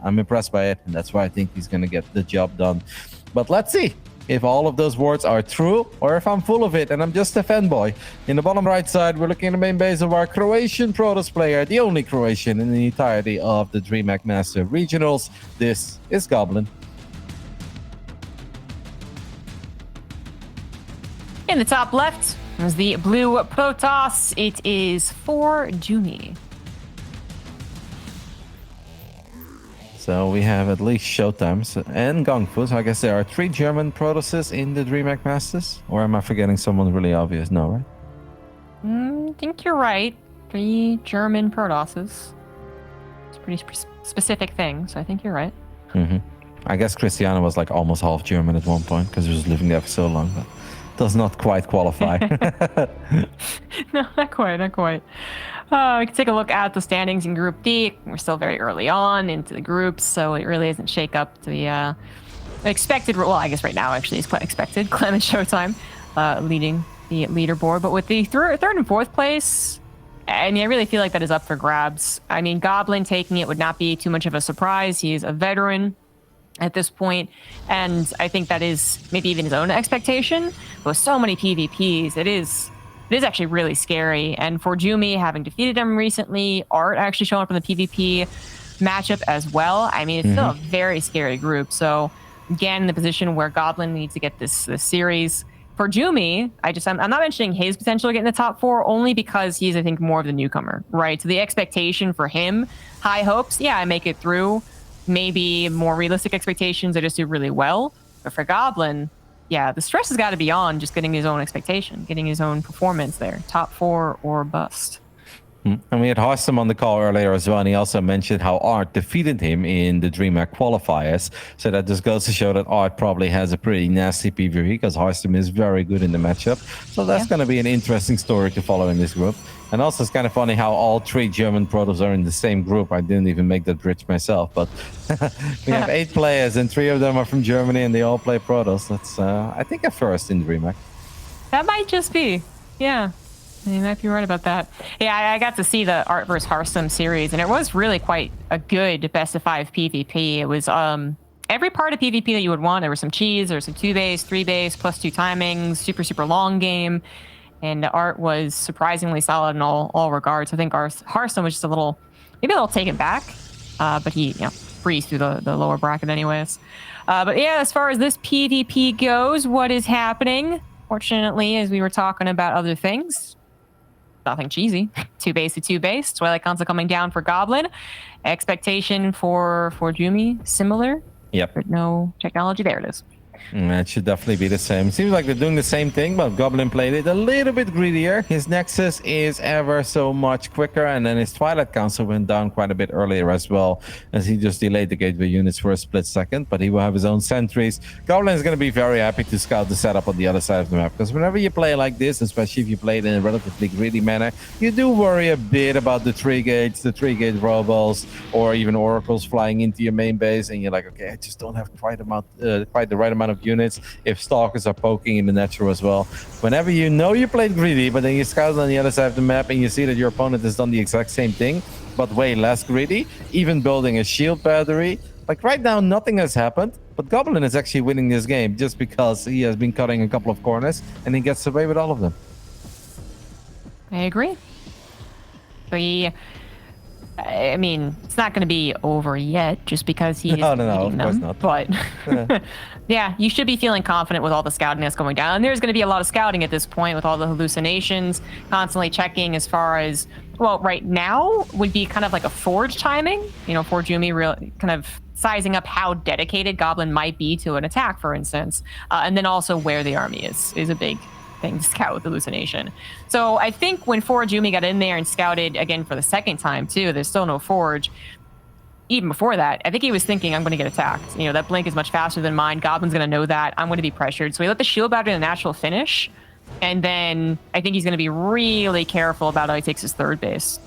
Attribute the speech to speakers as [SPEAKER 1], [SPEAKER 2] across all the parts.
[SPEAKER 1] I'm impressed by it, and that's why I think he's going to get the job done. But let's see if all of those words are true or if I'm full of it and I'm just a fanboy. In the bottom right side, we're looking at the main base of our Croatian Protoss player, the only Croatian in the entirety of the DreamHack Master Regionals. This is Goblin.
[SPEAKER 2] In the top left is the blue Protoss. It is ForJumy.
[SPEAKER 1] So we have at least Showtimes and Gongfu. So I guess there are 3 German Protosses in the DreamHack Masters. Or am I forgetting someone really obvious? No, right?
[SPEAKER 2] I think you're right. 3 German Protosses. It's a pretty specific thing, so I think you're right.
[SPEAKER 1] I guess Cristiano was like almost half German at one point because he was living there for so long, but does not quite qualify.
[SPEAKER 2] No, not quite. We can take a look at the standings in Group D. We're still very early on into the groups, so it really doesn't shake up the expected. Well, I guess right now actually is quite expected. Clem and Showtime leading the leaderboard, but with the third and fourth place, I mean, I really feel like that is up for grabs. I mean, Goblin taking it would not be too much of a surprise. He's a veteran at this point, and I think that is maybe even his own expectation. But with so many PvPs, it is actually really scary. And ForJumy, having defeated him recently, Art actually showing up in the PvP matchup as well. I mean, it's still a very scary group. So again, in the position where Goblin needs to get this series. ForJumy, I'm not mentioning his potential to get in the top 4 only because he's, I think, more of the newcomer, right? So the expectation for him, high hopes, yeah, I make it through. Maybe more realistic expectations, I just do really well. But for Goblin, yeah, the stress has got to be on just getting his own expectation, getting his own performance there. Top 4 or bust.
[SPEAKER 1] And we had Harstam on the call earlier as well, and he also mentioned how Art defeated him in the DreamHack qualifiers. So that just goes to show that Art probably has a pretty nasty PvP because Harstam is very good in the matchup. So that's going to be an interesting story to follow in this group. And also it's kind of funny how all 3 German Protoss are in the same group. I didn't even make that bridge myself, but we have 8 players and 3 of them are from Germany and they all play Protoss. That's, I think, a first in DreamHack.
[SPEAKER 2] That might just be, yeah. You might be right about that. Yeah, I got to see the Art vs. Harstam series, and it was really quite a good best of 5 PvP. It was every part of PvP that you would want. There was some cheese, there was some 2 base, 3 base, +2 timings, super long game, and Art was surprisingly solid in all regards. I think Harstam was just maybe a little taken back, but he breezed through the lower bracket anyways. But yeah, as far as this PvP goes, what is happening? Fortunately, as we were talking about other things, nothing cheesy. 2 base to 2 base. Twilight Console coming down for Goblin. Expectation for ForJumy, similar.
[SPEAKER 1] Yep.
[SPEAKER 2] But no technology. There it is.
[SPEAKER 1] It should definitely be the same. Seems like they're doing the same thing, but Goblin played it a little bit greedier. His Nexus is ever so much quicker, and then his Twilight Council went down quite a bit earlier as well, as he just delayed the gateway units for a split second, but he will have his own sentries. Goblin is going to be very happy to scout the setup on the other side of the map, because whenever you play like this, especially if you play it in a relatively greedy manner, you do worry a bit about the 3-gates, the 3-gate robots, or even oracles flying into your main base, and you're like, okay, I just don't have quite the right amount of units if stalkers are poking in the natural as well. Whenever you know you played greedy, but then you scout on the other side of the map and you see that your opponent has done the exact same thing, but way less greedy, even building a shield battery. Like right now, nothing has happened, but Goblin is actually winning this game just because he has been cutting a couple of corners and he gets away with all of them.
[SPEAKER 2] I agree. I mean, it's not going to be over yet just because he's
[SPEAKER 1] no,
[SPEAKER 2] beating them.
[SPEAKER 1] Of course not.
[SPEAKER 2] But yeah, you should be feeling confident with all the scouting that's going down. And there's going to be a lot of scouting at this point with all the hallucinations, constantly checking as far as, well, right now would be kind of like a Forge timing. ForJumy really kind of sizing up how dedicated Goblin might be to an attack, for instance. And then also where the army is a big thing to scout with hallucination. So I think when ForJumy got in there and scouted again for the second time too, there's still no Forge. Even before that, I think he was thinking, I'm going to get attacked. That blink is much faster than mine. Goblin's going to know that. I'm going to be pressured. So he let the shield battery in the natural finish. And then I think he's going to be really careful about how he takes his 3rd base.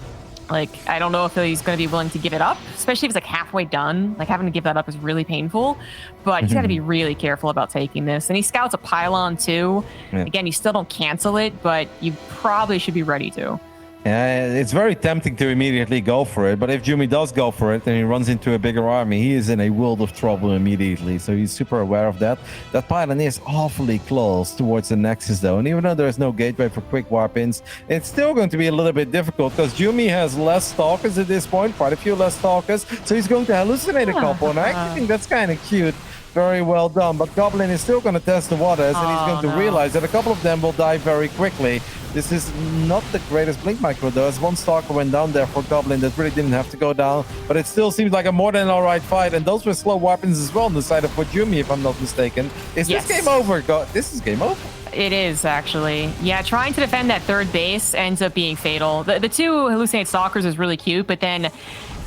[SPEAKER 2] Like, I don't know if he's going to be willing to give it up, especially if it's like halfway done. Like, having to give that up is really painful, but he's got to be really careful about taking this. And he scouts a pylon too. Yeah. Again, you still don't cancel it, but you probably should be ready to.
[SPEAKER 1] Yeah, it's very tempting to immediately go for it, but if Jumi does go for it and he runs into a bigger army, he is in a world of trouble immediately. So he's super aware of that. That pylon is awfully close towards the Nexus though, and even though there's no gateway for quick warp-ins, it's still going to be a little bit difficult because Jumi has less stalkers at this point, quite a few less stalkers, so he's going to hallucinate a couple, and I actually think that's kind of cute. Very well done, but Goblin is still going to test the waters, and he's going to realize that a couple of them will die very quickly. This is not the greatest blink micro though, as one stalker went down there for Goblin that really didn't have to go down, but it still seems like a more than alright fight, and those were slow weapons as well on the side of ForJumy, if I'm not mistaken. Is this game over? This is game over.
[SPEAKER 2] It is, actually. Yeah, trying to defend that third base ends up being fatal. The two hallucinate stalkers is really cute, but then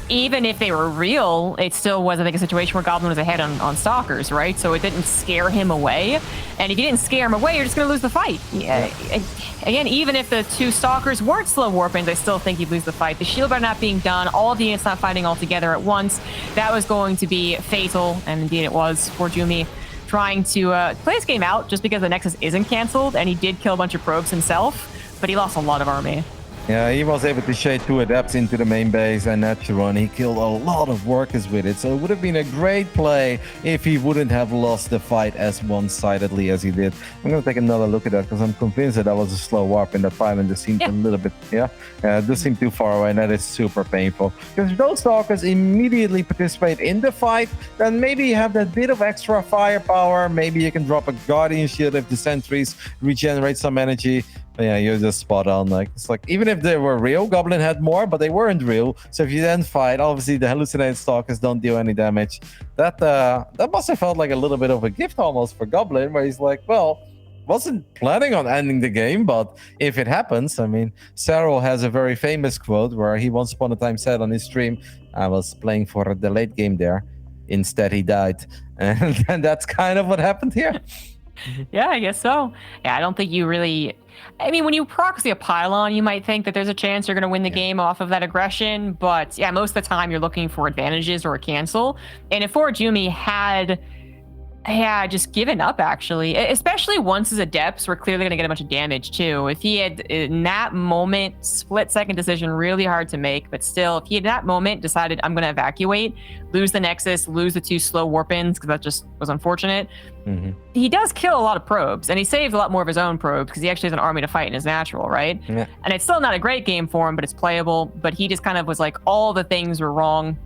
[SPEAKER 2] even if they were real, it still was, I think, a situation where Goblin was ahead on stalkers, right? So it didn't scare him away. And if you didn't scare him away, you're just going to lose the fight. Yeah. Again, even if the two stalkers weren't slow warpings, I still think you'd lose the fight. The shield bar not being done, all of the units not fighting all together at once, that was going to be fatal. And indeed it was for ForJumy trying to play this game out just because the Nexus isn't canceled. And he did kill a bunch of probes himself, but he lost a lot of army.
[SPEAKER 1] Yeah, he was able to shade 2 adepts into the main base and natural, and he killed a lot of workers with it. So it would have been a great play if he wouldn't have lost the fight as one-sidedly as he did. I'm going to take another look at that because I'm convinced that was a slow warp and that pylon just seemed a little bit, it just seemed too far away, and that is super painful. Because if those stalkers immediately participate in the fight, then maybe you have that bit of extra firepower. Maybe you can drop a Guardian Shield if the sentries regenerate some energy. But yeah, you're just spot on. Like, it's like, even if they were real, Goblin had more, but they weren't real. So if you then fight, obviously the hallucinated stalkers don't deal any damage. That must have felt like a little bit of a gift almost for Goblin, where he's like, well, wasn't planning on ending the game, but if it happens, I mean, Cyril has a very famous quote where he once upon a time said on his stream, I was playing for the late game there. Instead, he died. And that's kind of what happened here.
[SPEAKER 2] Yeah, I guess so. Yeah, I don't think you really... I mean, when you proxy a pylon, you might think that there's a chance you're going to win the game off of that aggression. But yeah, most of the time you're looking for advantages or a cancel. And if ForJumy had just given up, actually, especially once his adepts were clearly going to get a bunch of damage too. If he had, in that moment, split-second decision, really hard to make, but still, if he had that moment decided, I'm going to evacuate, lose the Nexus, lose the 2 slow warp-ins, because that just was unfortunate, he does kill a lot of probes, and he saves a lot more of his own probes, because he actually has an army to fight in his natural, right? Yeah. And it's still not a great game for him, but it's playable, but he just kind of was like, all the things were wrong.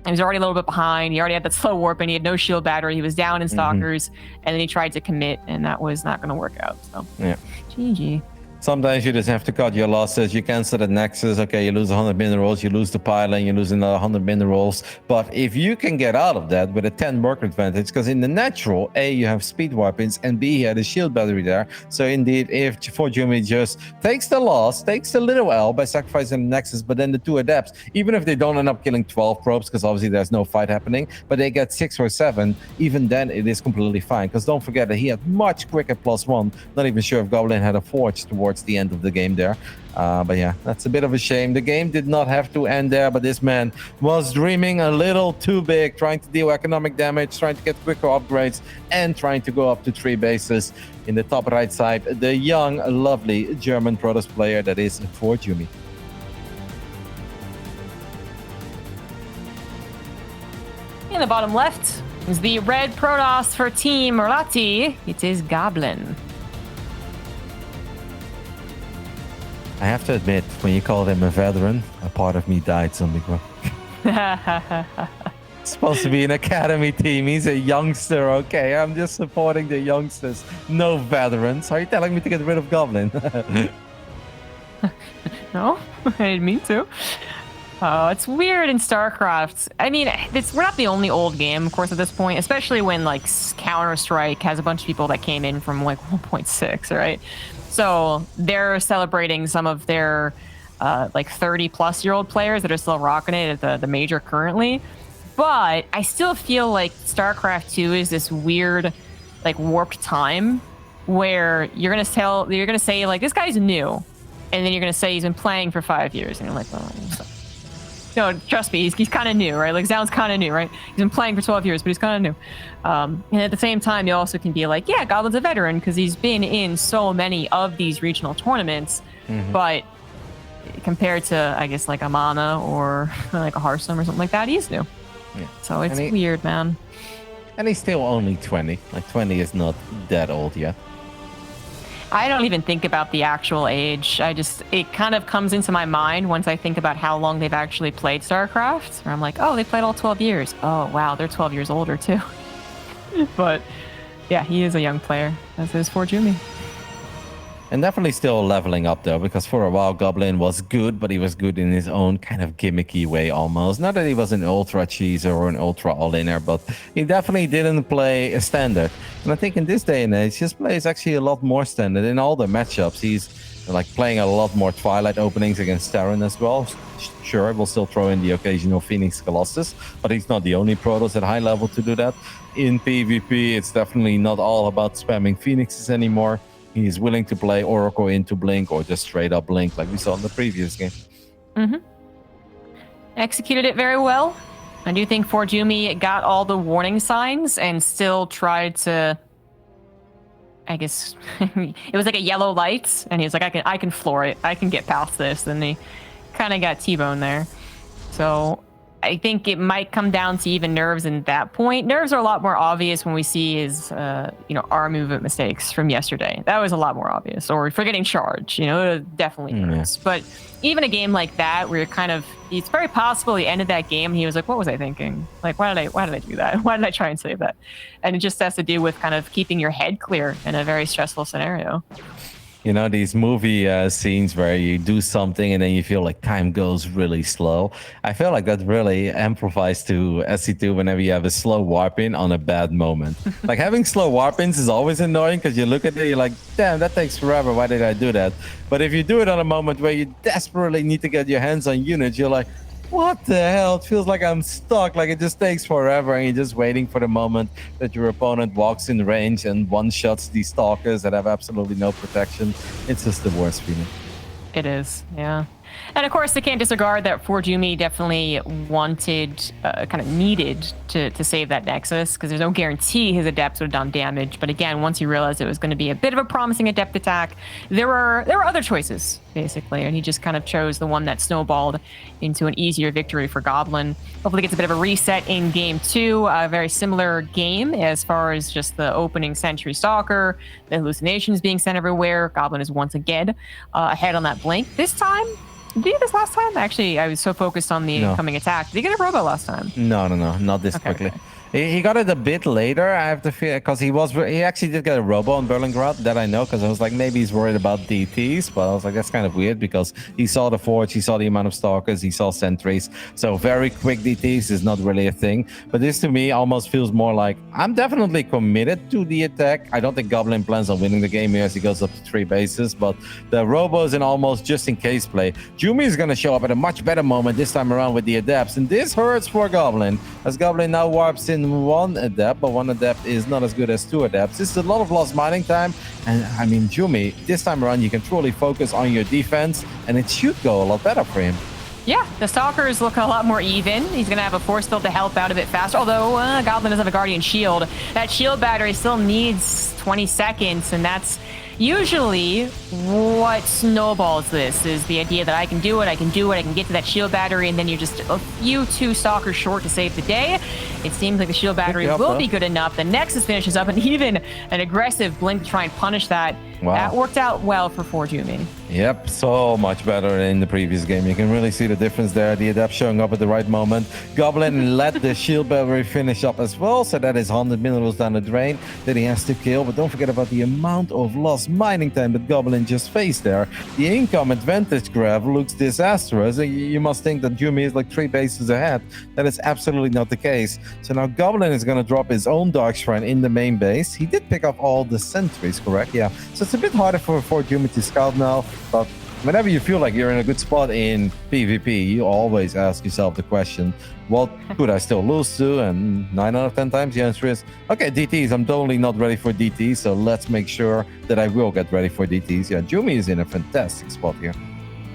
[SPEAKER 2] He was already a little bit behind. He already had that slow warp, and he had no shield battery. He was down in stalkers, and then he tried to commit, and that was not going to work out. So, yeah, GG.
[SPEAKER 1] Sometimes you just have to cut your losses. You cancel the Nexus. Okay, you lose 100 minerals. You lose the pylon. You lose another 100 minerals. But if you can get out of that with a 10 worker advantage, because in the natural, A, you have speed weapons, and B, he had a shield battery there. So indeed, if ForJumy just takes the loss, takes a little L by sacrificing the Nexus, but then the 2 adepts, even if they don't end up killing 12 probes, because obviously there's no fight happening, but they get 6 or 7, even then it is completely fine. Because don't forget that he had much quicker +1. Not even sure if Goblin had a forge towards the end of the game there. But yeah, that's a bit of a shame. The game did not have to end there, but this man was dreaming a little too big, trying to deal economic damage, trying to get quicker upgrades, and trying to go up to 3 bases. In the top right side, the young, lovely German Protoss player that is ForJumy.
[SPEAKER 2] In the bottom left is the red Protoss for Team Rati. It is Goblin.
[SPEAKER 1] I have to admit, when you called him a veteran, a part of me died something. It's supposed to be an academy team. He's a youngster, okay? I'm just supporting the youngsters. No veterans. Are you telling me to get rid of Goblin?
[SPEAKER 2] No, I didn't mean to. Oh, it's weird in StarCraft. I mean, we're not the only old game, of course, at this point, especially when, like, Counter-Strike has a bunch of people that came in from, like, 1.6, right? So they're celebrating some of their like 30-plus-year-old players that are still rocking it at the major currently. But I still feel like StarCraft 2 is this weird, like, warped time where you're gonna say like, this guy's new, and then you're gonna say he's been playing for 5 years, and you're like, oh, no, trust me, he's kind of new, right? Like, sounds kind of new, right? He's been playing for 12 years, but he's kind of new. And at the same time, you also can be like, yeah, Goblin's a veteran because he's been in so many of these regional tournaments. But compared to, I guess, like a Mana or like a Hearthstone or something like that, he's new.
[SPEAKER 1] Yeah.
[SPEAKER 2] So it's weird, man.
[SPEAKER 1] And he's still only 20. Like 20 is not that old yet.
[SPEAKER 2] I don't even think about the actual age. It kind of comes into my mind once I think about how long they've actually played StarCraft. Where I'm like, oh, they played all 12 years. Oh, wow, they're 12 years older too. But yeah, he is a young player, as is ForJumy.
[SPEAKER 1] And definitely still leveling up though, because for a while Goblin was good, but he was good in his own kind of gimmicky way almost. Not that he was an ultra cheeser or an ultra all-inner, but he definitely didn't play a standard. And I think in this day and age, his play is actually a lot more standard. In all the matchups, he's like playing a lot more Twilight openings against Terran as well. Sure, we'll still throw in the occasional Phoenix Colossus, but he's not the only Protoss at high level to do that. In PvP, it's definitely not all about spamming Phoenixes anymore. He's willing to play Oracle into Blink or just straight up Blink like we saw in the previous game.
[SPEAKER 2] Mm-hmm. Executed it very well. I do think ForJumy got all the warning signs and still tried to, I guess, it was like a yellow light, and he was like, I can floor it. I can get past this. And he kind of got T-boned there. So I think it might come down to even nerves in that point. Nerves are a lot more obvious when we see his, arm movement mistakes from yesterday. That was a lot more obvious. Or forgetting charge, definitely nerves. But even a game like that, where it's very possible he ended that game and he was like, what was I thinking? Like, why did I do that? Why did I try and save that? And it just has to do with kind of keeping your head clear in a very stressful scenario.
[SPEAKER 1] These movie scenes where you do something and then you feel like time goes really slow. I feel like that really amplifies to SC2 whenever you have a slow warp-in on a bad moment. Like having slow warp-ins is always annoying because you look at it, you're like, damn, that takes forever. Why did I do that? But if you do it on a moment where you desperately need to get your hands on units, you're like, what the hell? It feels like I'm stuck. Like it just takes forever and you're just waiting for the moment that your opponent walks in range and one-shots these stalkers that have absolutely no protection. It's just the worst feeling.
[SPEAKER 2] It is, yeah. And of course, they can't disregard that ForJumy definitely wanted, kind of needed to save that Nexus, because there's no guarantee his Adepts would have done damage. But again, once he realized it was going to be a bit of a promising Adept attack, there were other choices, basically, and he just kind of chose the one that snowballed into an easier victory for Goblin. Hopefully gets a bit of a reset in Game 2. A very similar game as far as just the opening Sentry Stalker, the hallucinations being sent everywhere. Goblin is once again ahead on that Blink. This time, did he get this last time? Actually, I was so focused on the incoming attack. Did he get a robo last time?
[SPEAKER 1] No, not this quickly. Okay. He got it a bit later, I have to feel, because he actually did get a robo on Berlingrad, that I know, because I was like, maybe he's worried about DTs, but I was like, that's kind of weird, because he saw the Forge, he saw the amount of Stalkers, he saw Sentries, so very quick DTs is not really a thing, but this to me almost feels more like, I'm definitely committed to the attack. I don't think Goblin plans on winning the game here as he goes up to 3 bases, but the robo is an almost just-in-case play. Jumy is going to show up at a much better moment this time around with the Adepts, and this hurts for Goblin, as Goblin now warps in one Adept, but one Adept is not as good as 2 Adepts. This is a lot of lost mining time, and I mean, Jumy, this time around you can truly focus on your defense, and it should go a lot better for him.
[SPEAKER 2] Yeah, the Stalkers look a lot more even. He's going to have a Force Field to help out a bit faster, although Goblin doesn't have a Guardian Shield. That shield battery still needs 20 seconds, and that's usually what snowballs this, is the idea that I can do it, I can get to that shield battery, and then you're just a few 2 Stalkers short to save the day. It seems like the shield battery will be good enough. The Nexus finishes up, and even an aggressive Blink to try and punish that. Wow. That worked out well for ForJumy.
[SPEAKER 1] Yep, so much better than in the previous game. You can really see the difference there. The Adept showing up at the right moment. Goblin let the shield battery finish up as well, so that is 100 minerals down the drain that he has to kill. But don't forget about the amount of lost mining time that Goblin just faced there. The income advantage grab looks disastrous. You must think that Jumy is like 3 bases ahead. That is absolutely not the case. So now Goblin is going to drop his own Dark Shrine in the main base. He did pick up all the sentries, correct? Yeah. So it's a bit harder for ForJumy to scout now, but whenever you feel like you're in a good spot in PvP, you always ask yourself the question, what could I still lose to? And 9 out of 10 times the answer is, okay, DTs, I'm totally not ready for DTs, so let's make sure that I will get ready for DTs. Yeah, Jumy is in a fantastic spot here.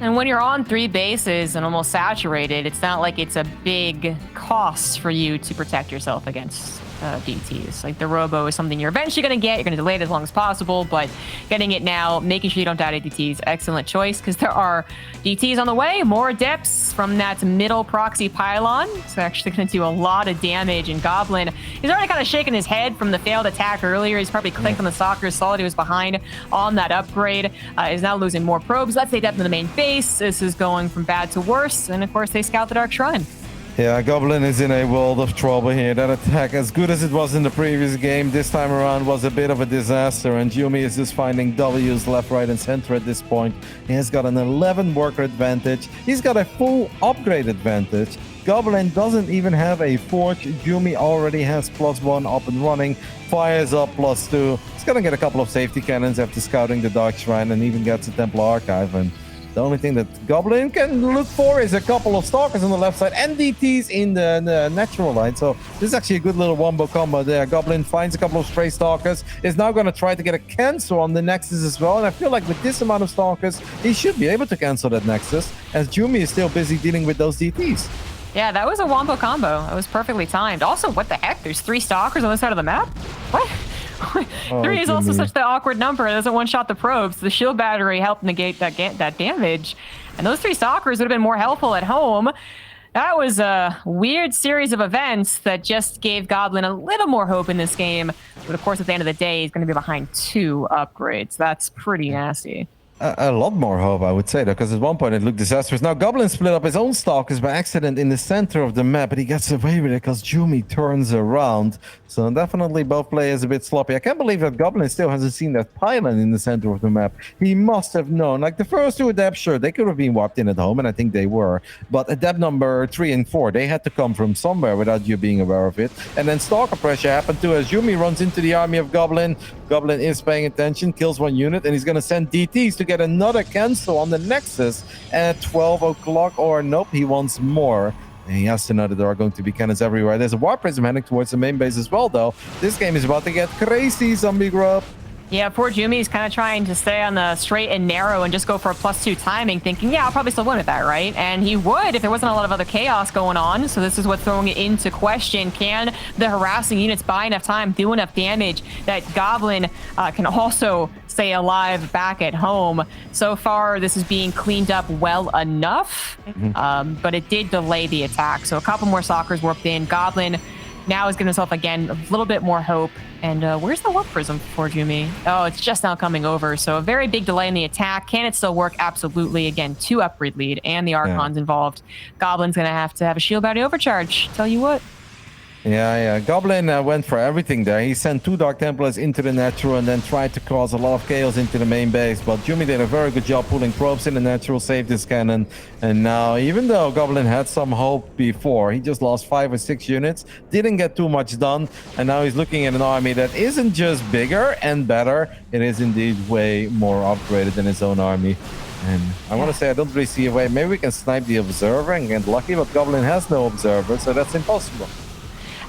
[SPEAKER 2] And when you're on 3 bases and almost saturated, it's not like it's a big cost for you to protect yourself against DTs. Like the Robo is something you're eventually going to get. You're going to delay it as long as possible, but getting it now, making sure you don't die to DTs, excellent choice, because there are DTs on the way, more Adepts from that middle proxy pylon. So actually going to do a lot of damage, and Goblin is already kind of shaking his head from the failed attack earlier. He's probably clicked on the Stalkers, saw that he was behind on that upgrade, is now losing more probes. Let's say Adept in the main base. This is going from bad to worse, and of course they scout the Dark Shrine.
[SPEAKER 1] Yeah, Goblin is in a world of trouble here. That attack, as good as it was in the previous game, this time around was a bit of a disaster, and Yumi is just finding W's left, right, and center at this point. He has got an 11 worker advantage. He's got a full upgrade advantage. Goblin doesn't even have a Forge. Yumi already has +1 up and running. Fires up +2. He's gonna get a couple of safety cannons after scouting the Dark Shrine, and even gets a Templar Archive. And the only thing that Goblin can look for is a couple of Stalkers on the left side and DTs in the natural line. So this is actually a good little wombo combo there. Goblin finds a couple of stray Stalkers, is now going to try to get a cancel on the Nexus as well. And I feel like with this amount of Stalkers, he should be able to cancel that Nexus, as Yumi is still busy dealing with those DTs.
[SPEAKER 2] Yeah, that was a wombo combo. It was perfectly timed. Also, what the heck? There's 3 Stalkers on this side of the map? What? 3 is also such the awkward number. It doesn't one-shot the probes. The shield battery helped negate that damage. And those 3 Stalkers would have been more helpful at home. That was a weird series of events that just gave Goblin a little more hope in this game. But of course, at the end of the day, he's going to be behind 2 upgrades. That's pretty nasty.
[SPEAKER 1] A lot more hope, I would say, though, because at one point it looked disastrous. Now, Goblin split up his own Stalkers by accident in the center of the map, but he gets away with it because Yumi turns around. So definitely both players a bit sloppy. I can't believe that Goblin still hasn't seen that pylon in the center of the map. He must have known. Like the first 2 Adepts, sure, they could have been warped in at home, and I think they were. But Adept number 3 and 4, they had to come from somewhere without you being aware of it. And then Stalker pressure happened too, as Yumi runs into the army of Goblin. Goblin is paying attention, kills 1 unit, and he's going to send DTs to get another cancel on the Nexus at 12 o'clock. Or nope, he wants more. And he has to know that there are going to be cannons everywhere. There's a Warp Prism heading towards the main base as well, though. This game is about to get crazy, Zombie Grub.
[SPEAKER 2] Yeah, ForJumy is kind of trying to stay on the straight and narrow and just go for a +2 timing, thinking, yeah, I'll probably still win with that, right? And he would if there wasn't a lot of other chaos going on. So this is what's throwing it into question. Can the harassing units buy enough time, do enough damage that Goblin can also stay alive back at home? So far, this is being cleaned up well enough, but it did delay the attack. So a couple more Stalkers warped in. Goblin now is giving himself, again, a little bit more hope. And where's the Warp Prism for ForJumy? Oh, it's just now coming over. So a very big delay in the attack. Can it still work? Absolutely. Again, 2 upgrade lead and the Archons involved. Goblin's going to have a shield battery overcharge. Tell you what.
[SPEAKER 1] Yeah. Goblin went for everything there. He sent 2 Dark Templars into the natural and then tried to cause a lot of chaos into the main base. But Yumi did a very good job pulling probes in the natural, saved his cannon. And now, even though Goblin had some hope before, he just lost 5 or 6 units, didn't get too much done. And now he's looking at an army that isn't just bigger and better. It is indeed way more upgraded than his own army. And I want to say I don't really see a way. Maybe we can snipe the Observer and get lucky, but Goblin has no Observer, so that's impossible.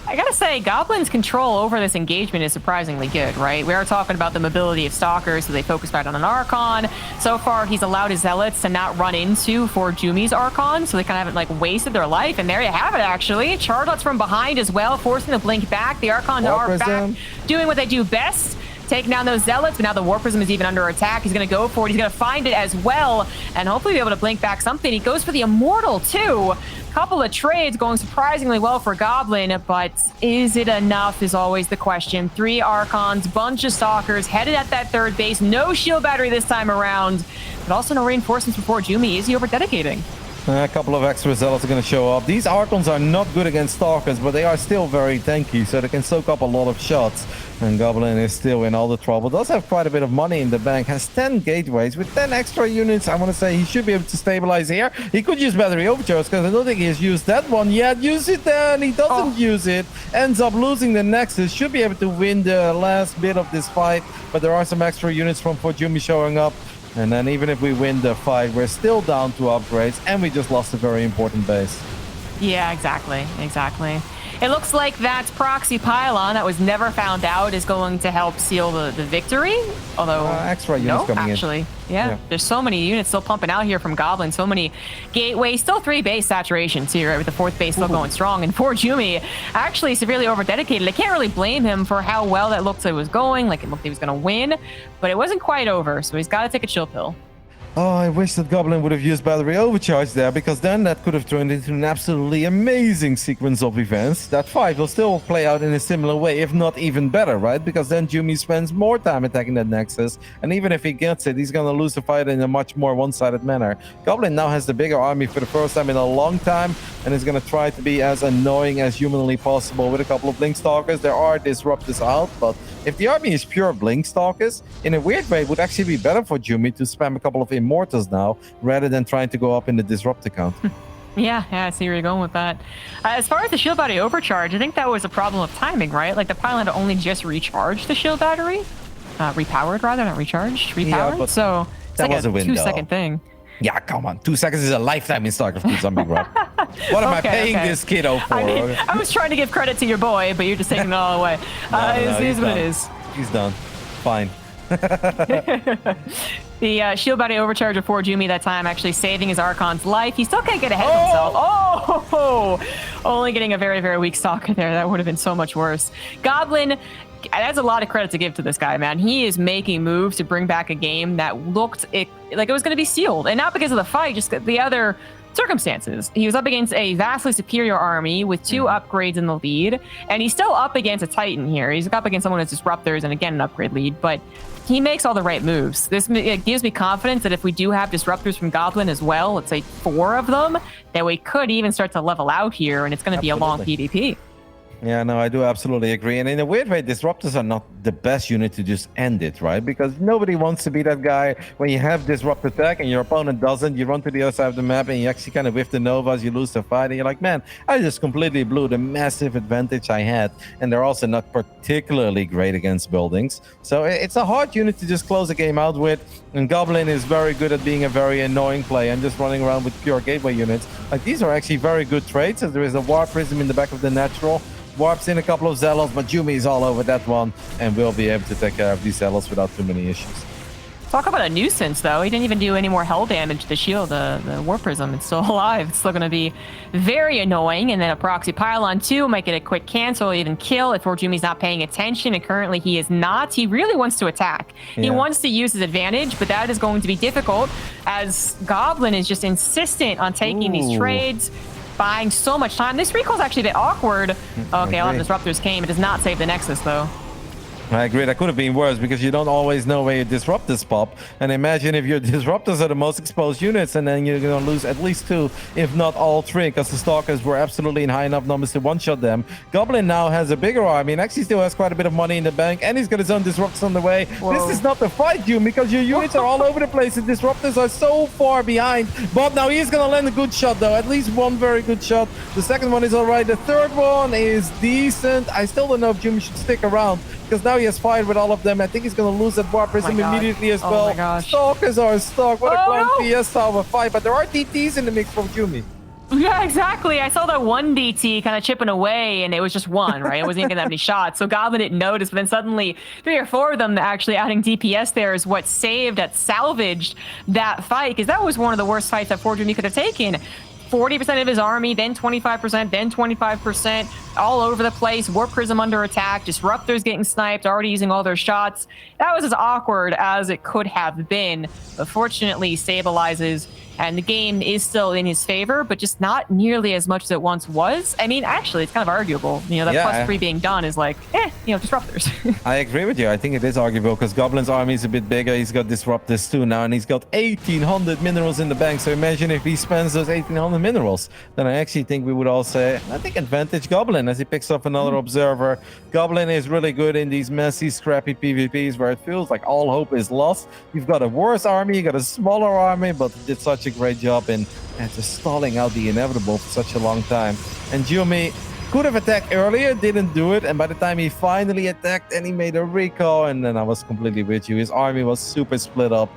[SPEAKER 2] I gotta say, Goblin's control over this engagement is surprisingly good, right? We are talking about the mobility of Stalkers, so they focus right on an Archon. So far, he's allowed his Zealots to not run into ForJumy's Archon, so they kind of haven't, wasted their life. And there you have it, actually. Charlottes from behind as well, forcing the blink back. The Archons are back, doing what they do best, taking down those Zealots, but now the Warp Prism is even under attack. He's going to go for it. He's going to find it as well, and hopefully be able to blink back something. He goes for the Immortal, too. Couple of trades going surprisingly well for Goblin, but is it enough is always the question. 3 Archons, bunch of Stalkers, headed at that 3rd base. No shield battery this time around, but also no reinforcements for ForJumy. Is he over-dedicating?
[SPEAKER 1] A couple of extra Zealots are going to show up. These Archons are not good against Stalkers, but they are still very tanky, so they can soak up a lot of shots. And Goblin is still in all the trouble. Does have quite a bit of money in the bank. Has 10 gateways. With 10 extra units, I want to say he should be able to stabilize here. He could use battery overcharge, because I don't think he has used that one yet. Use it then. He doesn't use it. Ends up losing the Nexus. Should be able to win the last bit of this fight. But there are some extra units from ForJumy showing up. And then even if we win the fight, we're still down 2 upgrades, and we just lost a very important base.
[SPEAKER 2] Yeah, exactly. It looks like that proxy pylon that was never found out is going to help seal the victory. Although,
[SPEAKER 1] extra units coming
[SPEAKER 2] actually,
[SPEAKER 1] in.
[SPEAKER 2] Yeah, there's so many units still pumping out here from Goblin. So many gateways, still 3 base saturation too, right? With the 4th base still going strong. And ForJumy actually severely over-dedicated. I can't really blame him for how well that looked like it was going. Like, it looked like he was going to win, but it wasn't quite over. So he's got to take a chill pill.
[SPEAKER 1] Oh, I wish that Goblin would have used battery overcharge there, because then that could have turned into an absolutely amazing sequence of events. That fight will still play out in a similar way, if not even better, right? Because then Jumy spends more time attacking that Nexus, and even if he gets it, he's going to lose the fight in a much more one-sided manner. Goblin now has the bigger army for the first time in a long time, and is going to try to be as annoying as humanly possible with a couple of Blink Stalkers. There are disruptors out, but if the army is pure Blink Stalkers, in a weird way, it would actually be better for Jumy to spam a couple of Immortals now, rather than trying to go up in the disruptor count.
[SPEAKER 2] Yeah, I see where you're going with that. As far as the shield battery overcharge, I think that was a problem of timing, right? Like, the pylon had only just recharged the shield battery. Repowered, rather, not recharged. Repowered. Yeah, but so it's that like was a 2-second thing.
[SPEAKER 1] Yeah, come on. 2 seconds is a lifetime in StarCraft 2 Zombie Grub. What am I paying this kiddo for?
[SPEAKER 2] I mean, I was trying to give credit to your boy, but you're just taking it all away. It is what it is.
[SPEAKER 1] He's done. Fine.
[SPEAKER 2] The shield battery overcharge of ForJumy that time actually saving his Archon's life. He still can't get ahead of himself. Oh! Only getting a very, very weak stalker there. That would have been so much worse. Goblin, that's a lot of credit to give to this guy, man. He is making moves to bring back a game that looked like it was going to be sealed. And not because of the fight, just the other circumstances. He was up against a vastly superior army with 2 upgrades in the lead, and he's still up against a Titan here. He's up against someone with disruptors and again an upgrade lead, but he makes all the right moves. It gives me confidence that if we do have disruptors from Goblin as well, let's say 4 of them, that we could even start to level out here, and it's going to be a long PvP.
[SPEAKER 1] Yeah, no, I do absolutely agree. And in a weird way, disruptors are not the best unit to just end it, right? Because nobody wants to be that guy when you have disrupt attack and your opponent doesn't. You run to the other side of the map and you actually kind of whiff the Novas, you lose the fight, and you're like, man, I just completely blew the massive advantage I had. And they're also not particularly great against buildings. So it's a hard unit to just close a game out with. And Goblin is very good at being a very annoying play and just running around with pure gateway units. Like, these are actually very good traits, as there is a War Prism in the back of the natural. Warps in a couple of Zealots, but Jumy is all over that one, and will be able to take care of these Zealots without too many issues.
[SPEAKER 2] Talk about a nuisance, though. He didn't even do any more hull damage to the shield. The War Prism, it's still alive. It's still going to be very annoying. And then a Proxy Pylon, too, might get a quick cancel, even kill if ForJumy's not paying attention, and currently he is not. He really wants to attack. Yeah. He wants to use his advantage, but that is going to be difficult, as Goblin is just insistent on taking these trades, buying so much time. This recall is actually a bit awkward. Okay, a lot of disruptors came. It does not save the Nexus, though.
[SPEAKER 1] I agree. That could have been worse, because you don't always know where your disruptors pop. And imagine if your disruptors are the most exposed units, and then you're going to lose at least 2, if not all 3, because the Stalkers were absolutely in high enough numbers to one-shot them. Goblin now has a bigger army and actually still has quite a bit of money in the bank, and he's got his own disruptors on the way. Whoa. This is not the fight, June, because your units are all over the place. The disruptors are so far behind. But now he's going to land a good shot, though. At least one very good shot. The second one is all right. The third one is decent. I still don't know if Jimmy should stick around, because now he has fired with all of them. I think he's going to lose that War Prism immediately as well. Stalkers are stuck. What a grand fiesta of a fight. But there are DTs in the mix from Jumi.
[SPEAKER 2] Yeah, exactly. I saw that one DT kind of chipping away, and it was just one, right? It wasn't even going to have any shots. So Goblin didn't notice, but then suddenly 3 or 4 of them actually adding DPS there is what salvaged that fight, because that was one of the worst fights that ForJumy could have taken. 40% of his army, then 25%, then 25%, all over the place. War Prism under attack, Disruptors getting sniped, already using all their shots. That was as awkward as it could have been, but fortunately stabilizes, and the game is still in his favor, but just not nearly as much as it once was. I mean, actually, it's kind of arguable. You know, that +3 being done is like, Disruptors.
[SPEAKER 1] I agree with you. I think it is arguable, because Goblin's army is a bit bigger. He's got Disruptors too now, and he's got 1,800 minerals in the bank. So imagine if he spends those 1,800 minerals, then I actually think we would all say, I think advantage Goblin, as he picks up another Observer. Goblin is really good in these messy, scrappy PvPs where it feels like all hope is lost. You've got a worse army, you got a smaller army, but he did such a great job in just stalling out the inevitable for such a long time. And Jumi could have attacked earlier, didn't do it, and by the time he finally attacked and he made a recall, and then I was completely with you. His army was super split up.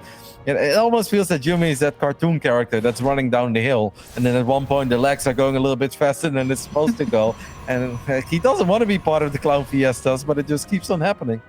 [SPEAKER 1] It almost feels that Yumi is that cartoon character that's running down the hill, and then at one point the legs are going a little bit faster than it's supposed to go, and he doesn't want to be part of the clown fiestas, but it just keeps on happening.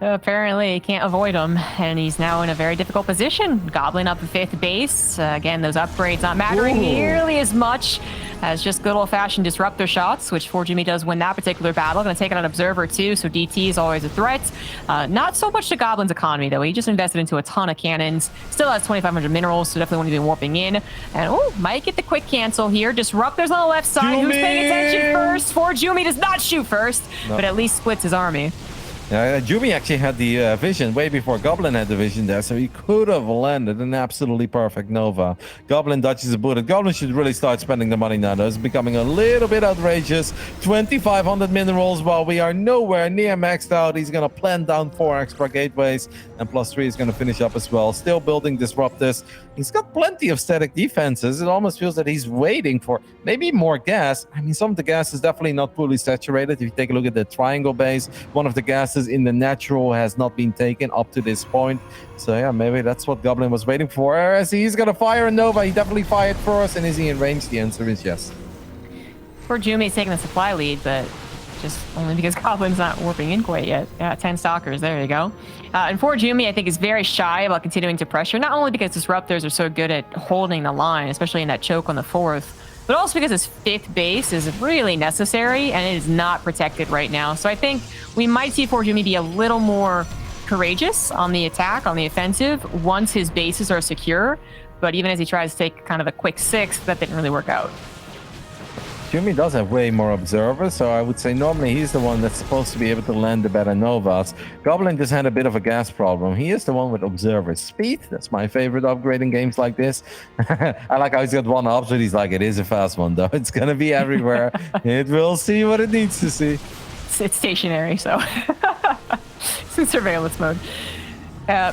[SPEAKER 2] Apparently, he can't avoid him, and he's now in a very difficult position. Goblin up the 5th base. Again, those upgrades not mattering nearly as much as just good old-fashioned disruptor shots, which ForJumy does win that particular battle. Going to take out an Observer, too, so DT is always a threat. Not so much to Goblin's economy, though. He just invested into a ton of cannons. Still has 2,500 minerals, so definitely want to be warping in. And, might get the quick cancel here. Disruptors on the left side. Who's paying attention first? ForJumy does not shoot first, but at least splits his army.
[SPEAKER 1] Yeah, Jumi actually had the vision way before Goblin had the vision there, so he could have landed an absolutely perfect Nova. Goblin dodges a bullet. Goblin should really start spending the money now, though. It's becoming a little bit outrageous. 2,500 minerals while we are nowhere near maxed out. He's going to plant down 4 extra gateways, and +3 is going to finish up as well. Still building disruptors. He's got plenty of static defenses. It almost feels that he's waiting for maybe more gas. I mean, some of the gas is definitely not fully saturated. If you take a look at the triangle base, one of the gases in the natural has not been taken up to this point. So yeah, maybe that's what Goblin was waiting for. As he's going to fire a Nova, he definitely fired first. And is he in range? The answer is yes.
[SPEAKER 2] ForJumy's taking the supply lead, but just only because Goblin's not warping in quite yet. Yeah, 10 stalkers, there you go. And ForJumy, I think, is very shy about continuing to pressure, not only because disruptors are so good at holding the line, especially in that choke on the 4th, but also because his 5th base is really necessary and it is not protected right now. So I think we might see ForJumy be a little more courageous on the attack, on the offensive, once his bases are secure. But even as he tries to take kind of a quick 6th, that didn't really work out.
[SPEAKER 1] Jimmy does have way more observers, so I would say normally he's the one that's supposed to be able to land the better Novas. Goblin just had a bit of a gas problem. He is the one with observer speed. That's my favorite upgrade in games like this. I like how he's got one obs, but he's like, it is a fast one, though. It's going to be everywhere. It will see what it needs to see.
[SPEAKER 2] It's stationary, so it's in surveillance mode.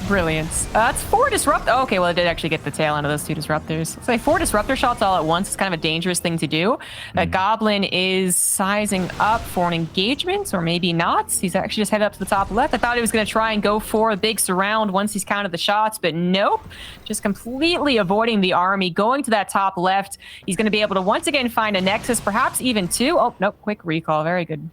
[SPEAKER 2] Brilliant. That's 4 disrupt. Oh, okay, well, it did actually get the tail end of those 2 disruptors. It's like 4 disruptor shots all at once. It's kind of a dangerous thing to do. Goblin is sizing up for an engagement, or maybe not. He's actually just headed up to the top left. I thought he was going to try and go for a big surround once he's counted the shots, but nope. Just completely avoiding the army, going to that top left. He's going to be able to once again find a Nexus, perhaps even 2. Oh, nope, quick recall. Very good.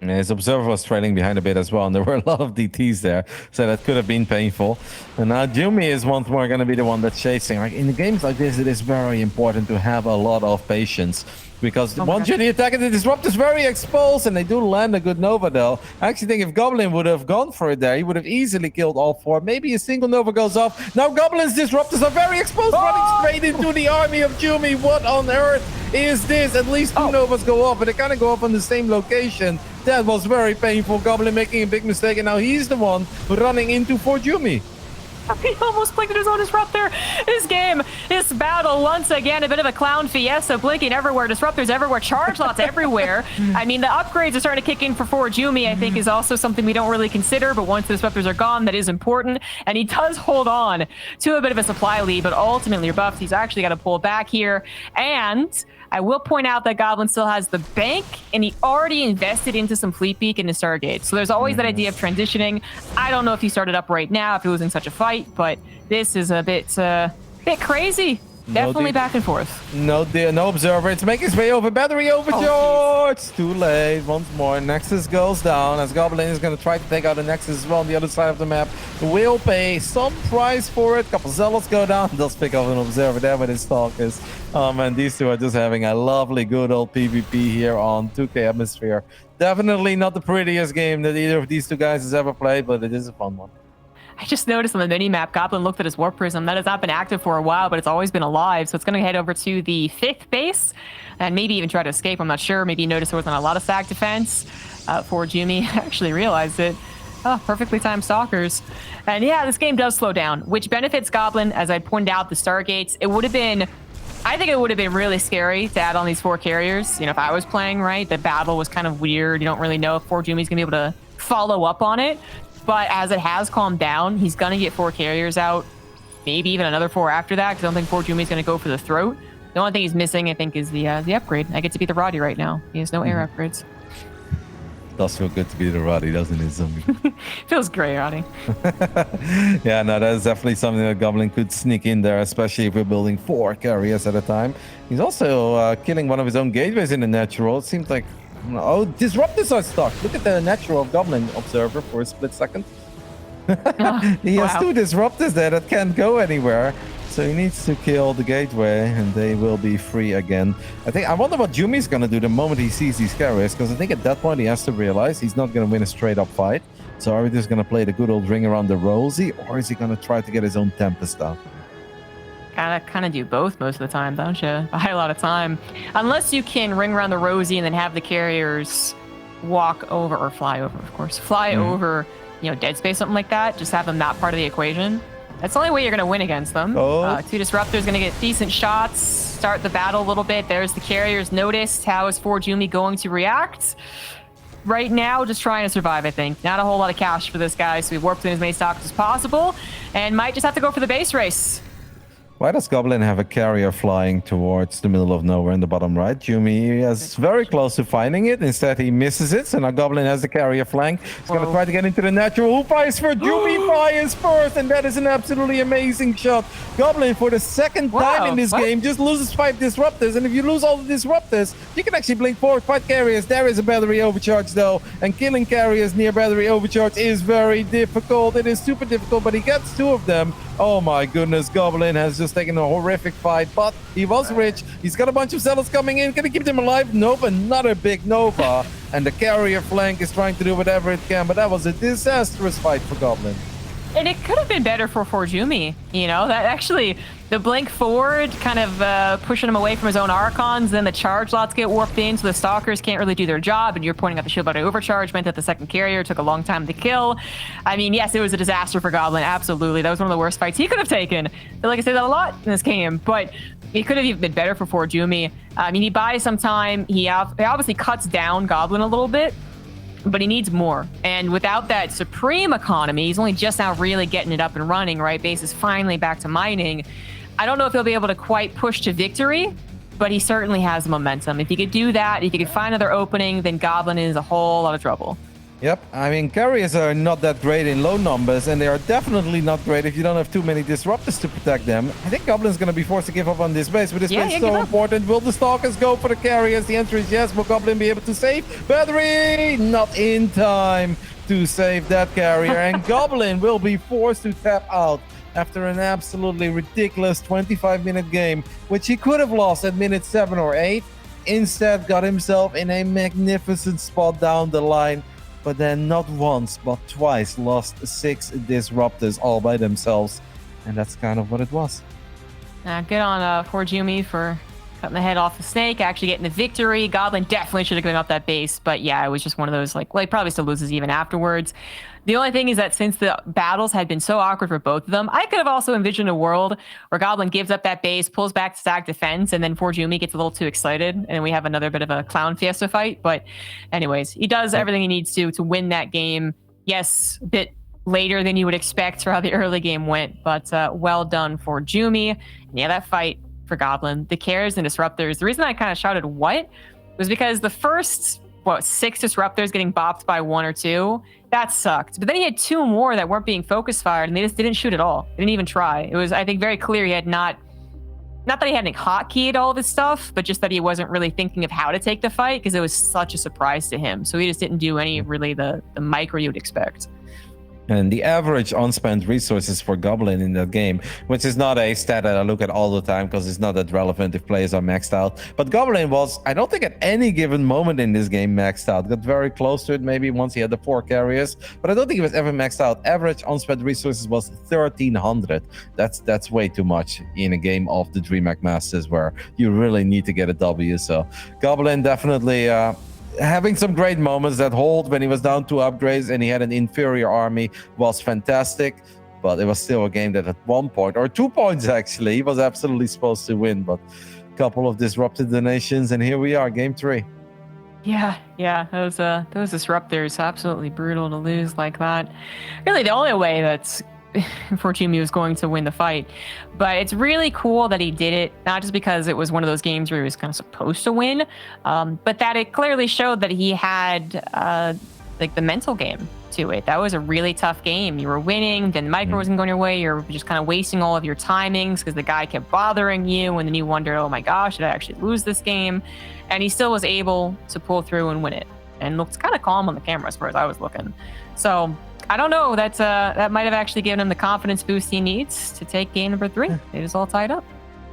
[SPEAKER 1] And his observer was trailing behind a bit as well, and there were a lot of DTs there, so that could have been painful. And now Jumi is once more going to be the one that's chasing. Like in games like this, it is very important to have a lot of patience, because once you're the attacker, the disrupt is very exposed, and they do land a good Nova though. I actually think if Goblin would have gone for it there, he would have easily killed all 4. Maybe a single Nova goes off. Now Goblin's disruptors are very exposed, running straight into the army of Jumi. What on earth is this? At least 2 Novas go off, but they kind of go off on the same location. That was very painful. Goblin making a big mistake, and now he's the one running into ForJumy.
[SPEAKER 2] He almost blinked his own disruptor. This game, this battle, once again, a bit of a clown fiesta, blinking everywhere, disruptors everywhere, charge lots everywhere. I mean, the upgrades are starting to kick in for ForJumy, I think, is also something we don't really consider, but once the disruptors are gone, that is important. And he does hold on to a bit of a supply lead, but ultimately rebuffed. He's actually got to pull back here. And I will point out that Goblin still has the bank, and he already invested into some Fleet Beak into Stargate. So there's always that idea of transitioning. I don't know if he started up right now, if he was in such a fight, but this is a bit crazy. Definitely back and forth.
[SPEAKER 1] No observer. It's making its way over. Battery overcharge. Too late. Once more. Nexus goes down as Goblin is going to try to take out the Nexus as well on the other side of the map. Will pay some price for it. Couple Zealots go down. Does pick up an observer there with his Stalkers. Oh man, these two are just having a lovely good old PvP here on 2K Atmosphere. Definitely not the prettiest game that either of these two guys has ever played, but it is a fun one.
[SPEAKER 2] I just noticed on the mini-map, Goblin looked at his Warp Prism. That has not been active for a while, but it's always been alive. So it's going to head over to the 5th base and maybe even try to escape. I'm not sure. Maybe you noticed there wasn't a lot of stack defense. ForJumy actually realized it. Oh, perfectly timed Stalkers. And yeah, this game does slow down, which benefits Goblin. As I pointed out, the Stargates, it would have been... I think it would have been really scary to add on these 4 carriers. You know, if I was playing, right, the battle was kind of weird. You don't really know if ForJumy's going to be able to follow up on it. But as it has calmed down, he's going to get 4 carriers out, maybe even another 4 after that, because I don't think ForJumy's going to go for the throat. The only thing he's missing, I think, is the upgrade. I get to be the Roddy right now. He has no air upgrades.
[SPEAKER 1] Does feel good to be the Roddy, doesn't it, Zombie?
[SPEAKER 2] Feels great, Roddy.
[SPEAKER 1] Yeah, no, that's definitely something that Goblin could sneak in there, especially if we're building 4 carriers at a time. He's also killing one of his own gateways in the natural. It seems like... Oh, disruptors are stuck. Look at the natural of Goblin Observer for a split second. He has 2 disruptors there that can't go anywhere. So he needs to kill the gateway and they will be free again. I wonder what Jumi's going to do the moment he sees these carriers, because I think at that point he has to realize he's not going to win a straight up fight. So are we just going to play the good old ring around the rosy, or is he going to try to get his own Tempest down?
[SPEAKER 2] Kind of do both most of the time, don't you? Buy a lot of time. Unless you can ring around the rosy and then have the carriers walk over, or fly over, of course. Fly over, dead space, something like that. Just have them not part of the equation. That's the only way you're going to win against them. 2 disruptors going to get decent shots, start the battle a little bit. There's the carriers noticed. How is ForJumy going to react? Right now, just trying to survive, I think. Not a whole lot of cash for this guy, so we warped in as many stocks as possible, and might just have to go for the base race.
[SPEAKER 1] Why does Goblin have a carrier flying towards the middle of nowhere in the bottom right? Jumy is very close to finding it. Instead, he misses it. So now Goblin has the carrier flank. He's going to try to get into the natural. Who fires first? Jumy fires first. And that is an absolutely amazing shot. Goblin, for the second time in this game, just loses 5 disruptors. And if you lose all the disruptors, you can actually blink forward 5 carriers. There is a battery overcharge, though. And killing carriers near battery overcharge is very difficult. It is super difficult, but he gets 2 of them. Oh my goodness, Goblin has just taken a horrific fight, but he was rich. He's got a bunch of zealots coming in. Can he keep them alive? Nope, another big Nova. And the carrier flank is trying to do whatever it can, but that was a disastrous fight for Goblin.
[SPEAKER 2] And it could have been better for ForJumy, that actually, the blink forward kind of pushing him away from his own Archons, then the charge lots get warped in, so the Stalkers can't really do their job, and you're pointing out the shield battery overcharge meant that the second carrier took a long time to kill. I mean, yes, it was a disaster for Goblin, absolutely. That was one of the worst fights he could have taken. I feel like I say that a lot in this game, but it could have even been better for ForJumy. I mean, he buys some time. He obviously cuts down Goblin a little bit, but he needs more. And without that supreme economy, he's only just now really getting it up and running, right? Base is finally back to mining. I don't know if he'll be able to quite push to victory, but he certainly has the momentum. If he could do that, if he could find another opening, then Goblin is a whole lot of trouble.
[SPEAKER 1] Yep, I mean, carriers are not that great in low numbers, and they are definitely not great if you don't have too many disruptors to protect them. I think Goblin's going to be forced to give up on this base, but this base is so important. Will the Stalkers go for the carriers? The answer is yes. Will Goblin be able to save? Battery! Not in time to save that carrier, and Goblin will be forced to tap out after an absolutely ridiculous 25-minute game, which he could have lost at minute 7 or 8. Instead, got himself in a magnificent spot down the line, but then not once, but twice lost 6 disruptors all by themselves. And that's kind of what it was.
[SPEAKER 2] Good on ForJumy for cutting the head off the snake, actually getting the victory. Goblin definitely should have given up that base, but yeah, it was just one of those, well, he probably still loses even afterwards. The only thing is that since the battles had been so awkward for both of them, I could have also envisioned a world where Goblin gives up that base, pulls back to stack defense, and then ForJumy gets a little too excited, and we have another bit of a clown fiesta fight. But anyways, he does everything he needs to win that game. Yes, a bit later than you would expect for how the early game went, but well done ForJumy. And yeah, that fight for Goblin, the cares and disruptors. The reason I kind of shouted what was because the first 6 disruptors getting bopped by 1 or 2, that sucked. But then he had 2 more that weren't being focus fired, and they just didn't shoot at all. They didn't even try. It was, I think, very clear he had not that he hadn't hotkeyed all this stuff, but just that he wasn't really thinking of how to take the fight because it was such a surprise to him. So he just didn't do any really the micro you'd expect.
[SPEAKER 1] And the average unspent resources for Goblin in that game, which is not a stat that I look at all the time because it's not that relevant if players are maxed out. But Goblin was, I don't think at any given moment in this game maxed out. Got very close to it maybe once he had the 4 carriers, but I don't think he was ever maxed out. Average unspent resources was 1,300. That's way too much in a game of the DreamHack Masters where you really need to get a W. So Goblin definitely having some great moments. That hold when he was down 2 upgrades and he had an inferior army was fantastic, but it was still a game that at 1 point or 2 points actually he was absolutely supposed to win, but a couple of disrupted donations and here we are, game 3.
[SPEAKER 2] Yeah, those disruptors, absolutely brutal to lose like that. Really the only way that's ForJumy was going to win the fight. But it's really cool that he did it, not just because it was one of those games where he was kind of supposed to win, but that it clearly showed that he had like the mental game to it. That was a really tough game. You were winning, then the micro wasn't going your way. You're just kind of wasting all of your timings because the guy kept bothering you, and then you wondered, oh my gosh, did I actually lose this game? And he still was able to pull through and win it, and looked kind of calm on the camera as far as I was looking. So I don't know. That might have actually given him the confidence boost he needs to take game number 3. It is all tied up.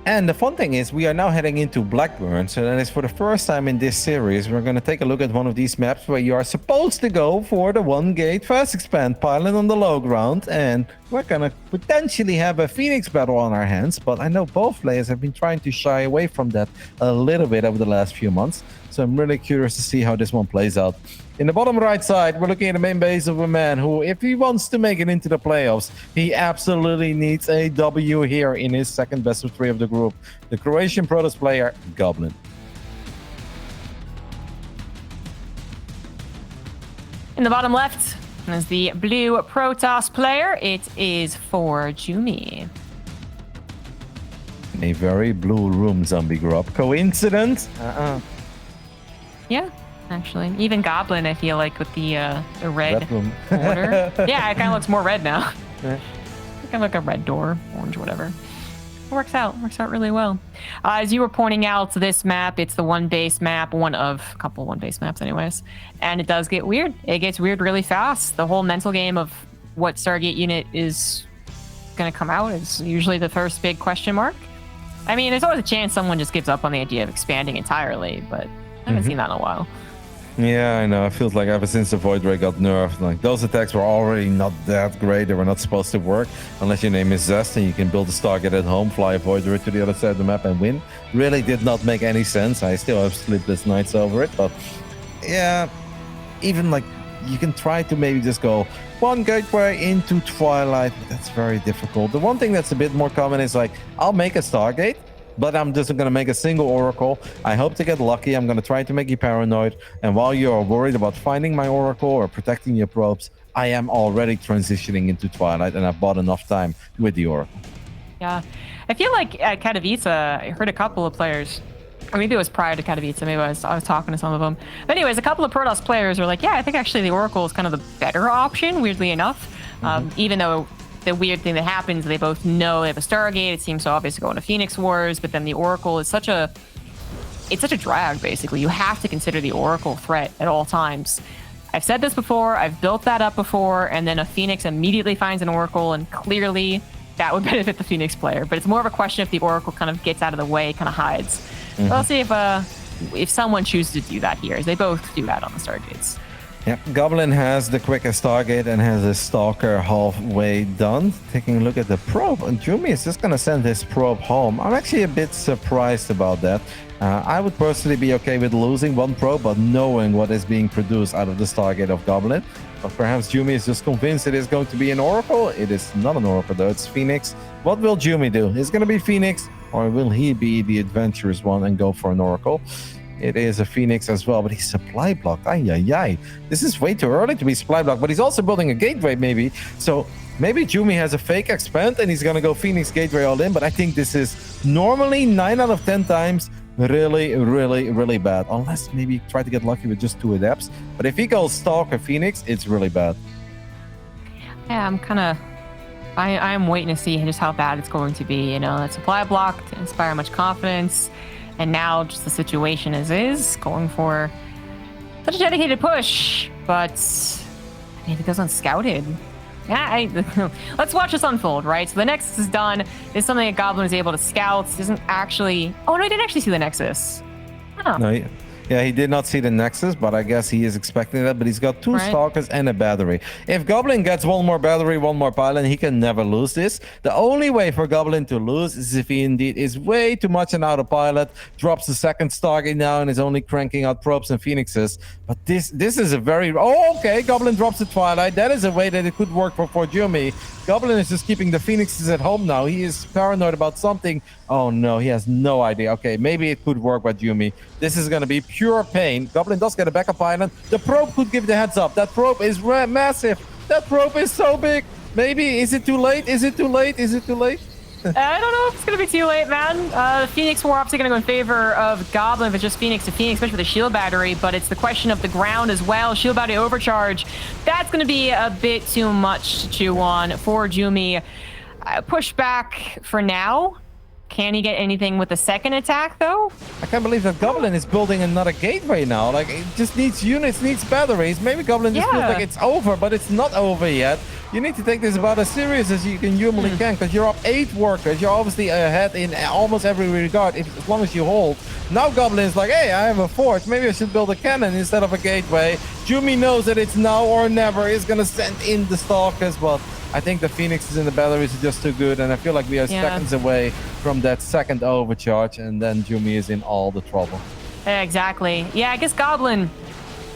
[SPEAKER 1] And the fun thing is, we are now heading into Blackburn. So that is for the first time in this series. We're going to take a look at one of these maps where you are supposed to go for the 1-gate fast expand pilot on the low ground. And we're going to potentially have a Phoenix battle on our hands. But I know both players have been trying to shy away from that a little bit over the last few months. So I'm really curious to see how this one plays out. In the bottom right side, we're looking at the main base of a man who, if he wants to make it into the playoffs, he absolutely needs a W here in his second best of 3 of the group. The Croatian Protoss player, Goblin.
[SPEAKER 2] In the bottom left is the blue Protoss player. It is ForJumy.
[SPEAKER 1] A very blue room zombie grew up. Coincidence?
[SPEAKER 2] Yeah, actually. Even Goblin, I feel like, with the red border. Yeah, it kind of looks more red now.
[SPEAKER 1] Yeah.
[SPEAKER 2] Kind of like a red door, orange, whatever. It works out really well. As you were pointing out, this map, it's the one base map, one of a couple one base maps anyways. And it does get weird. It gets weird really fast. The whole mental game of what Stargate unit is going to come out is usually the first big question mark. I mean, there's always a chance someone just gives up on the idea of expanding entirely, but I haven't seen that in a while.
[SPEAKER 1] Yeah, I know. It feels like ever since the Void Ray got nerfed, like those attacks were already not that great. They were not supposed to work unless your name is Zest and you can build a Stargate at home, fly a Void Ray to the other side of the map and win. Really did not make any sense. I still have sleepless nights over it, but yeah, even like you can try to maybe just go 1 gateway into Twilight, but that's very difficult. The one thing that's a bit more common is like, I'll make a Stargate, but I'm just going to make a single Oracle. I hope to get lucky. I'm going to try to make you paranoid. And while you're worried about finding my Oracle or protecting your probes, I am already transitioning into Twilight, and I've bought enough time with the Oracle.
[SPEAKER 2] Yeah. I feel like at Katowice, I heard a couple of players, or maybe it was prior to Katowice, maybe I was talking to some of them. But anyways, a couple of Protoss players were like, yeah, I think actually the Oracle is kind of the better option, weirdly enough. Even though the weird thing that happens, they both know they have a Stargate. It seems so obvious to go into Phoenix Wars, but then the Oracle is such a drag, basically. You have to consider the Oracle threat at all times. I've said this before, I've built that up before, and then a Phoenix immediately finds an Oracle, and clearly that would benefit the Phoenix player. But it's more of a question if the Oracle kind of gets out of the way, kind of hides. So let's see if someone chooses to do that here, as they both do that on the Stargates.
[SPEAKER 1] Yeah, Goblin has the quickest Stargate and has his Stalker halfway done. Taking a look at the probe, and Jumi is just going to send his probe home. I'm actually a bit surprised about that. I would personally be okay with losing 1 probe, but knowing what is being produced out of the Stargate of Goblin. But perhaps Jumi is just convinced it is going to be an Oracle. It is not an Oracle, though. It's Phoenix. What will Jumi do? Is it going to be Phoenix, or will he be the adventurous one and go for an Oracle? It is a Phoenix as well, but he's supply blocked. Ay. This is way too early to be supply blocked, but he's also building a gateway maybe. So maybe Jumi has a fake expand and he's going to go Phoenix gateway all in, but I think this is normally 9 out of 10 times really bad. Unless maybe try to get lucky with just 2 adepts. But if he goes Stalker Phoenix, it's really bad.
[SPEAKER 2] Yeah, I'm waiting to see just how bad it's going to be. You know, that supply block to inspire much confidence. And now just the situation as is, going for such a dedicated push. But I mean, it goes unscouted. Yeah, let's watch this unfold, right? So the Nexus is done. It's something that Goblin is able to scout. Doesn't actually... Oh, no, I didn't actually see the Nexus. Oh.
[SPEAKER 1] No, yeah, he did not see the Nexus, but I guess he is expecting that. But he's got 2 Stalkers and a battery. If Goblin gets 1 more battery, 1 more pilot, he can never lose this. The only way for Goblin to lose is if he indeed is way too much an autopilot, drops the 2nd Stargate now, and is only cranking out probes and Phoenixes. But this is a very... Oh, okay, Goblin drops the Twilight. That is a way that it could work for ForJumy. Goblin is just keeping the Phoenixes at home now. He is paranoid about something. Oh no, he has no idea. Okay, maybe it could work with Jumi. This is going to be pure pain. Goblin does get a backup island. The probe could give the heads up. That probe is massive. That probe is so big. Maybe. Is it too late? Is it too late? Is it too late?
[SPEAKER 2] I don't know if it's going to be too late, man. Phoenix more obviously going to go in favor of Goblin if it's just Phoenix to Phoenix, especially with the shield battery, but it's the question of the ground as well. Shield battery overcharge. That's going to be a bit too much to chew on for ForJumy. Push back for now. Can he get anything with the second attack, though?
[SPEAKER 1] I can't believe that Goblin is building another gateway now. Like, it just needs units, needs batteries. Maybe Goblin just feels like it's over, but it's not over yet. You need to take this about as serious as you can humanly can, because you're up 8 workers. You're obviously ahead in almost every regard, as long as you hold. Now Goblin's like, hey, I have a forge. Maybe I should build a cannon instead of a gateway. ForJumy knows that it's now or never. He's going to send in the Stalkers, but I think the Phoenixes and the batteries are just too good, and I feel like we are seconds away from that second overcharge, and then ForJumy is in all the trouble.
[SPEAKER 2] Exactly. Yeah, I guess Goblin,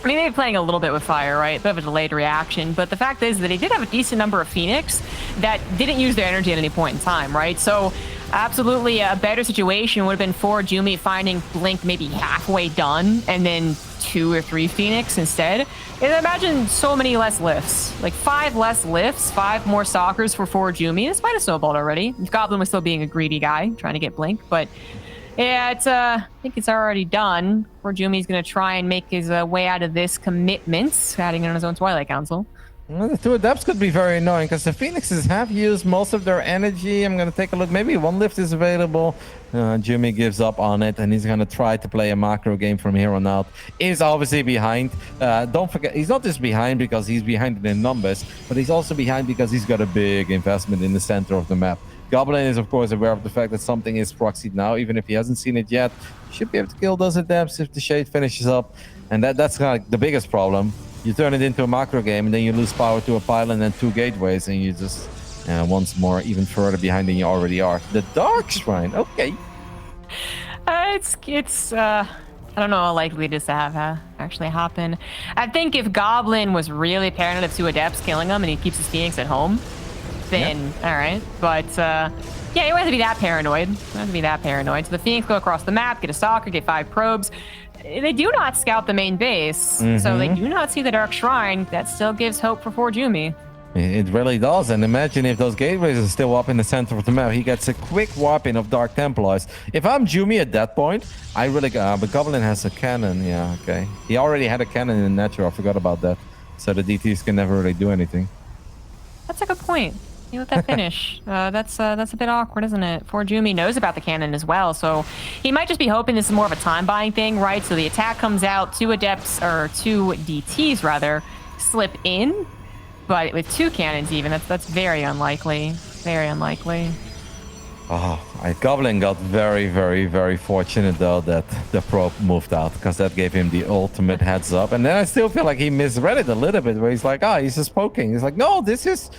[SPEAKER 2] I mean, they're playing a little bit with fire, right? A bit of a delayed reaction, but the fact is that he did have a decent number of Phoenix that didn't use their energy at any point in time, right? So absolutely a better situation would have been ForJumy finding Blink maybe halfway done and then 2 or 3 Phoenix instead. And imagine so many less lifts, like 5 less lifts, 5 more Stalkers for ForJumy. This might have snowballed already. Goblin was still being a greedy guy, trying to get Blink, but yeah, it's I think it's already done. ForJumy's going to try and make his way out of this commitment, adding in his own Twilight Council.
[SPEAKER 1] Well, the 2 adepts could be very annoying because the Phoenixes have used most of their energy. I'm going to take a look. Maybe 1 lift is available. ForJumy gives up on it, and he's going to try to play a macro game from here on out. Is obviously behind. Don't forget, he's not just behind because he's behind in numbers, but he's also behind because he's got a big investment in the center of the map. Goblin is, of course, aware of the fact that something is proxied now, even if he hasn't seen it yet. He should be able to kill those adepts if the Shade finishes up. And that's kind of the biggest problem. You turn it into a macro game, and then you lose power to a pylon and 2 gateways, and you just, once more, even further behind than you already are. The Dark Shrine, okay.
[SPEAKER 2] It's I don't know how likely it is to have actually happen. I think if Goblin was really paranoid of 2 adepts killing him and he keeps his Phoenix at home, then all right. But yeah, you don't have to be that paranoid. You don't have to be that paranoid. So the Phoenix go across the map, get a Stalker, get 5 probes. They do not scout the main base, so they do not see the Dark Shrine. That still gives hope for ForJumy.
[SPEAKER 1] It really does. And imagine if those gateways are still up in the center of the map. He gets a quick whopping of Dark Templars. If I'm ForJumy at that point, I really but Goblin has a cannon. Yeah, okay. He already had a cannon in natural. I forgot about that. So the DTs can never really do anything.
[SPEAKER 2] That's a good point. You let that finish. That's a bit awkward, isn't it? ForJumy knows about the cannon as well, so he might just be hoping this is more of a time-buying thing, right? So the attack comes out, 2 adepts, or 2 DTs rather, slip in, but with 2 cannons even, that's very unlikely. Very unlikely.
[SPEAKER 1] Oh, Goblin got very, very, very fortunate though that the probe moved out, because that gave him the ultimate heads up. And then I still feel like he misread it a little bit, where he's like, he's just poking. He's like, no, this is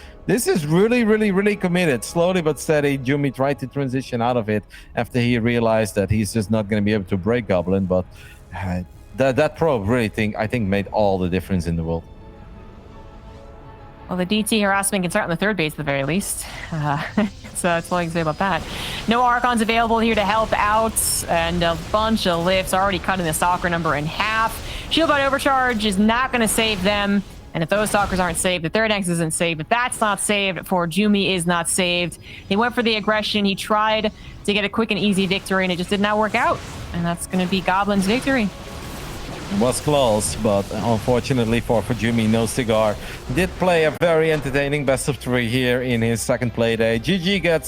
[SPEAKER 1] really, really, really committed. Slowly but steady, ForJumy tried to transition out of it after he realized that he's just not going to be able to break Goblin. But that probe really I think made all the difference in the world.
[SPEAKER 2] Well, the DT harassment can start on the 3rd base at the very least. So that's all I can say about that. No Archons available here to help out, and a bunch of lifts already cutting the Stalker number in half. Shield by Overcharge is not going to save them, and if those Stalkers aren't saved, the 3rd Nexus isn't saved. If that's not saved, ForJumy is not saved. He went for the aggression. He tried to get a quick and easy victory, and it just did not work out. And that's going to be Goblin's victory.
[SPEAKER 1] Was close, but unfortunately for ForJumy, no cigar. Did play a very entertaining best of 3 here in his second play day. GG gets